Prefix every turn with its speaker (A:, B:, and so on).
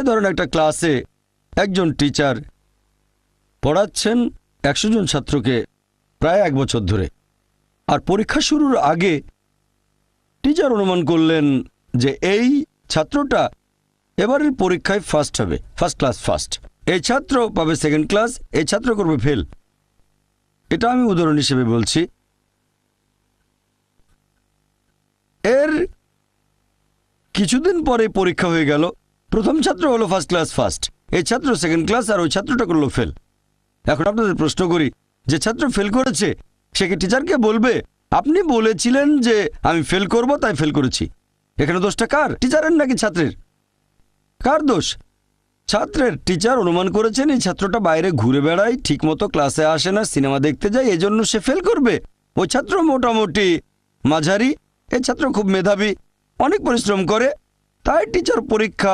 A: ধরেন একটা ক্লাসে একজন টিচার পড়াচ্ছেন 100 জন ছাত্রকে প্রায় 1 বছর ধরে, আর পরীক্ষা শুরুর আগে টিচার অনুমান করলেন যে এই ছাত্রটা এবারের পরীক্ষায় ফার্স্ট হবে, ফার্স্ট ক্লাস ফার্স্ট। এই ছাত্র পাবে সেকেন্ড ক্লাস, এই ছাত্র করবে ফেল। এটা আমি উদাহরণ হিসেবে বলছি। এর কিছুদিন পরে পরীক্ষা হয়ে গেল, প্রথম ছাত্র হলো ফার্স্ট ক্লাস ফার্স্ট, এই ছাত্র সেকেন্ড ক্লাস, আর ওই ছাত্রটা করলো ফেল। এখন আপনাদের প্রশ্ন করি, যে ছাত্র ফেল করেছে সে কি টিচারকে বলবে আপনি বলেছিলেন যে আমি ফেল করব তাই ফেল করেছি? এখানে দোষটা কার, টিচারের নাকি ছাত্রের? কার দোষ? ছাত্রের। টিচার অনুমান করেছেন এই ছাত্রটা বাইরে ঘুরে বেড়ায়, ঠিকমতো ক্লাসে আসে না, সিনেমা দেখতে যায়, এজন্য সে ফেল করবে। ওই ছাত্র মোটামুটি মাঝারি, এই ছাত্র খুব মেধাবী, অনেক পরিশ্রম করে, তাই টিচার পরীক্ষা